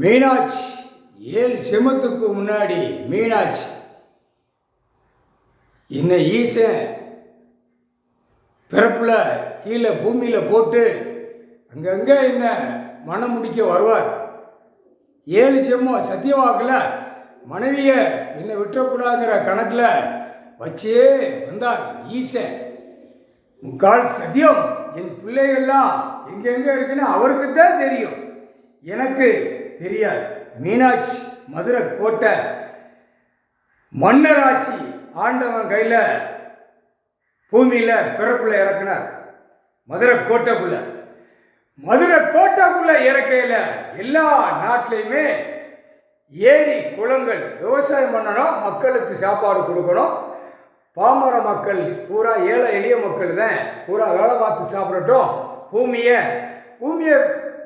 மீனாட்சி 7 செமத்துக்கு முன்னாடி மீனாட்சி இன்னை ஈசன் பிறப்பில் கீழே பூமியில் போட்டு அங்கங்கே என்ன மனம் முடிக்க வருவார். 7 செம்மம் சத்தியவாக்கில் மனைவியை என்னை விட்டுறக்கூடாதுங்கிற கணக்கில் வச்சே வந்தார் ஈசன். முக்கால் சத்தியம் என் பிள்ளைகள்லாம் எங்கெங்கே இருக்குன்னு அவருக்கு தான் தெரியும், எனக்கு தெரியாது. மீனாட்சி மதுரை கோட்டை மன்னராட்சி ஆண்டவன் கையில் பூமியில் பிறப்புல இறக்குனார். மதுரை கோட்டைக்குள்ள இறக்கையில் எல்லா நாட்டிலையுமே ஏரி குளங்கள் விவசாயம் பண்ணணும், மக்களுக்கு சாப்பாடு கொடுக்கணும். பாமர மக்கள் பூரா ஏழை எளிய மக்கள் தான் பூரா வேலை பார்த்து சாப்பிடட்டும், பூமியை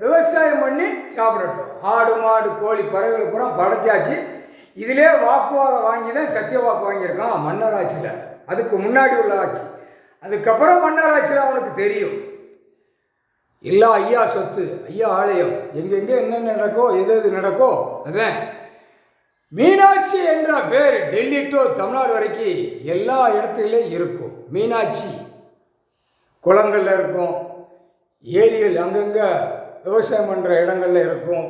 விவசாயம் பண்ணி சாப்பிடட்டும். ஆடு மாடு கோழி பறவைகள் பூரா படைச்சாச்சு. இதிலே வாக்குவாதம் வாங்கி தான் சத்திய வாக்கு வாங்கியிருக்கான் மன்னராட்சியில். அதுக்கு முன்னாடி உள்ள ஆட்சி, அதுக்கப்புறம் மன்னராட்சியில் அவனுக்கு தெரியும் எல்லா ஐயா சொத்து ஐயா ஆலயம் எங்கெங்கே என்னென்ன நடக்கோ எது நடக்கோ. அதான் மீனாட்சி என்ற பேர் டெல்லி டு தமிழ்நாடு வரைக்கும் எல்லா இடத்துலையும் இருக்கும். மீனாட்சி குளங்களில் இருக்கும், ஏரிகள் அங்கங்கே விவசாயம் பண்ணுற இடங்களில் இருக்கும்,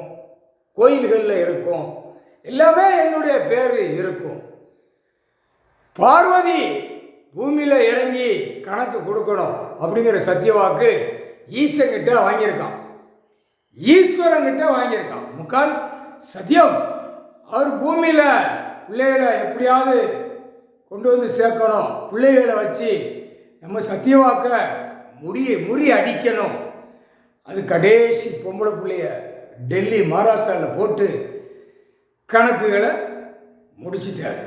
கோயில்களில் இருக்கும், எல்லாமே என்னுடைய பேர் இருக்கும். பார்வதி பூமியில் இறங்கி கணக்கு கொடுக்கணும் அப்படிங்கிற சத்தியவாக்கு ஈசங்கிட்ட வாங்கியிருக்கான், ஈஸ்வரங்கிட்ட வாங்கியிருக்கான். முக்கால் சத்தியம் அவர் பூமியில் பிள்ளைகளை எப்படியாவது கொண்டு வந்து சேர்க்கணும், பிள்ளைகளை வச்சு நம்ம சத்தியவாக்க முறி அடிக்கணும். அது கடைசி பொம்பளை பிள்ளைய டெல்லி மகாராஷ்டிராவில் போட்டு கணக்குகளை முடிச்சிட்டார்.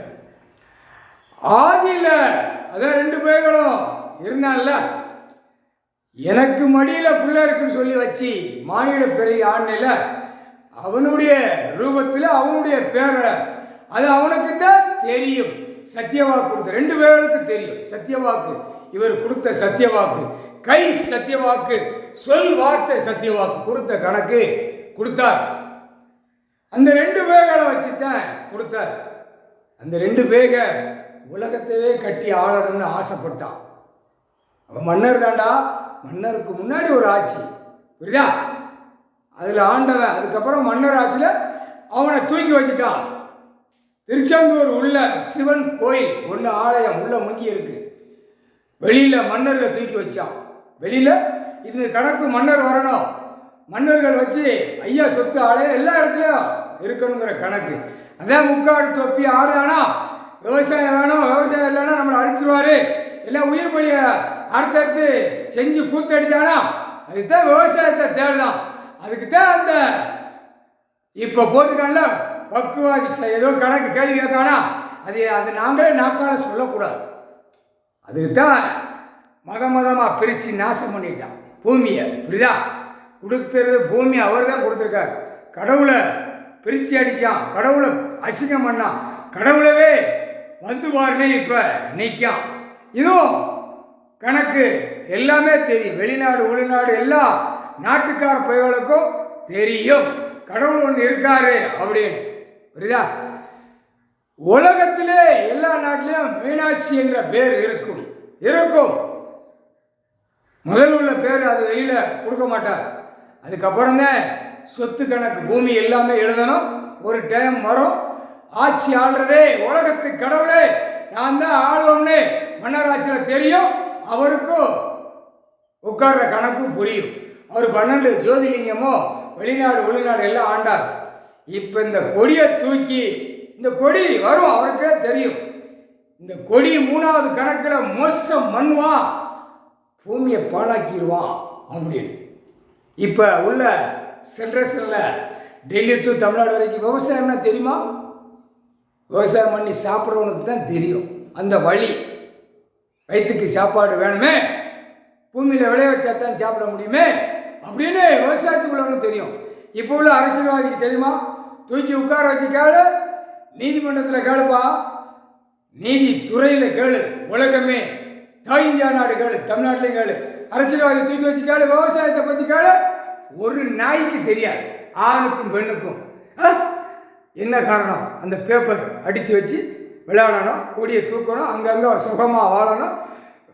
ஆதியில் அதான் 2 பேர்களும் இருந்தான்ல, எனக்கு மடியில் பிள்ளை இருக்குன்னு சொல்லி வச்சு மானிட பெரிய ஆண்ணில் அவனுடைய ரூபத்தில் அவனுடைய பேரை அது அவனுக்கு தான் தெரியும். சத்தியவாக்கு கொடுத்த 2 பேர்களுக்கு தெரியும் சத்தியவாக்கு. இவர் கொடுத்த சத்தியவாக்கு கை சத்தியவாக்கு, சொல் வார்த்தை சத்தியவாக்கு கொடுத்த கணக்கு கொடுத்தார். அந்த 2 பேகளை வச்சு தான் கொடுத்தார். அந்த 2 பேக உலகத்தையே கட்டி ஆளணும்னு ஆசைப்பட்டான். அவன் மன்னர் தாண்டா, மன்னருக்கு முன்னாடி ஒரு ஆட்சி புரியுதா, அதில் ஆண்டவன். அதுக்கப்புறம் மன்னர் ஆட்சியில் அவனை தூக்கி வச்சுட்டான். திருச்செந்தூர் உள்ள சிவன் கோயில் ஒன்று ஆலயம் உள்ள முங்கி இருக்கு. வெளியில் மன்னர்களை தூக்கி வச்சான். வெளியில் இது கணக்கு மன்னர் வரணும், மன்னர்கள் வச்சு ஐயா சொத்து ஆலயம் எல்லா இடத்துலையும் இருக்கணுங்கிற கணக்கு. அதான் முக்காடு தொப்பி ஆடுதானா, விவசாயம் வேணும், விவசாயம் இல்லைன்னா நம்மளை அழிச்சிருவாரு, எல்லாம் உயிர் பலியை அறுத்தறுத்து செஞ்சு கூத்தடிச்சானா அதுதான் விவசாயத்தை தேடுதான். அதுக்கு தான் அந்த இப்போ போட்டுக்கான்ல பக்குவாதி ஏதோ கணக்கு கேள்வி கேட்கானா அது நாங்களே நாக்கால சொல்லக்கூடாது. அதுக்கு தான் மதமாக பிரித்து நாசம் பண்ணிட்டான் பூமியை. புரியுதா, கொடுத்துறது பூமி அவர் தான் கொடுத்துருக்காரு. கடவுளை பிரித்து அடித்தான், கடவுளை அசிங்கம் பண்ணான், கடவுளவே வந்து பாருன்னு இப்போ நிற்கான். இதுவும் கணக்கு எல்லாமே தெரியும். வெளிநாடு உள்நாடு எல்லா நாட்டுக்கார பையர்களுக்கும் தெரியும் கடவுள் ஒன்று இருக்காரு அப்படின்னு. புரியுதா, உலகத்திலே எல்லா நாட்டிலையும் மீனாட்சி என்ற பேர் இருக்கும். முதல் உள்ள பேர் அது வெளியில் கொடுக்க மாட்டார். அதுக்கப்புறம் தான் சொத்து கணக்கு பூமி எல்லாமே எழுதணும். ஒரு டைம் வரும், ஆட்சி ஆள்றதே உலகத்து கடவுளே நான் தான் ஆளுவோம்னு மன்னராட்சியில் தெரியும். அவருக்கும் உட்கார்ற கணக்கு புரியும். அவர் 12 ஜோதிலிங்கமோ வெளிநாடு உள்நாடு எல்லாம் ஆண்டார். இப்போ இந்த கொடியை தூக்கி இந்த கொடி வரும், அவருக்கே தெரியும். இந்த கொடி 3வது கணக்கில் மோசம் பண்ணுவான், பூமியை பாழாக்கிடுவான் அப்படின்னு. இப்போ உள்ள சென்ட்ரேஷனில் டெல்லி டு தமிழ்நாடு வரைக்கும் விவசாயம்னா தெரியுமா, விவசாயம் பண்ணி சாப்பிட்றவனுக்கு தான் தெரியும் அந்த வழி. வயிற்றுக்கு சாப்பாடு வேணுமே, பூமியில் விளைய வச்சா தான் சாப்பிட முடியுமே அப்படின்னு விவசாயத்துக்குள்ளவனுக்கு தெரியும். இப்போ உள்ள அரசியல்வாதிக்கு தெரியுமா, தூக்கி உட்கார வச்சு கேளு, நீதிமன்றத்தில் கேளுப்பா, நீதித்துறையில் கேளு, உலகமே தாய் இந்தியா நாடு கேளு, தமிழ்நாட்டிலையும் கேளு, அரசியல்வாதி தூக்கி வச்சு கேளு, விவசாயத்தை பற்றி கேளு. ஒரு நாய்க்கு தெரியாது, ஆணுக்கும் பெண்ணுக்கும். என்ன காரணம்? அந்த பேப்பர் அடித்து வச்சு விளையாடணும், கொடியை தூக்கணும், அங்கங்கே சுகமாக வாழணும்,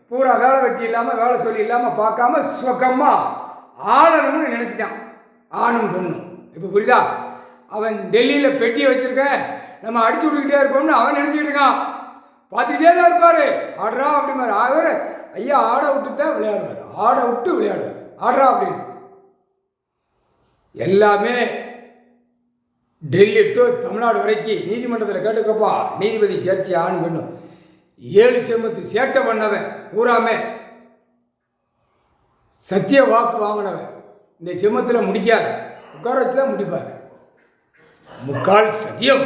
பூரா வேலை வெட்டி இல்லாமல் வேலை சொல்லி இல்லாமல் பார்க்காம சுகமாக ஆளணும்னு நினச்சிட்டான். ஆணும் பொண்ணும். இப்போ புரியுதா? அவன் டெல்லியில் பெட்டியை வச்சுருக்க, நம்ம அடிச்சு விட்டுக்கிட்டே இருப்போம்னு அவன் நினச்சிக்கிட்டு இருக்கான். பார்த்துக்கிட்டே தான் இருப்பார். ஆடுறா அப்படிமாரு. ஆகிற ஐயா ஆடை விட்டு தான் விளையாடுவார், ஆடை விட்டு விளையாடுவார், ஆடுறா அப்படின்னு. எல்லாமே டெல்லி டு தமிழ்நாடு வரைக்கும் நீதிமன்றத்தில் கேட்டுக்கப்பா, நீதிபதி ஜட்ஜி ஆண் பெண்ணும் 7 செம்மத்து சேட்டை பண்ணவன் பூராமே சத்திய வாக்கு வாங்கினவன். இந்த செம்மத்தில் முடிக்காது, உட்கார வச்சு தான் முடிப்பார். முக்கால் சத்தியம்.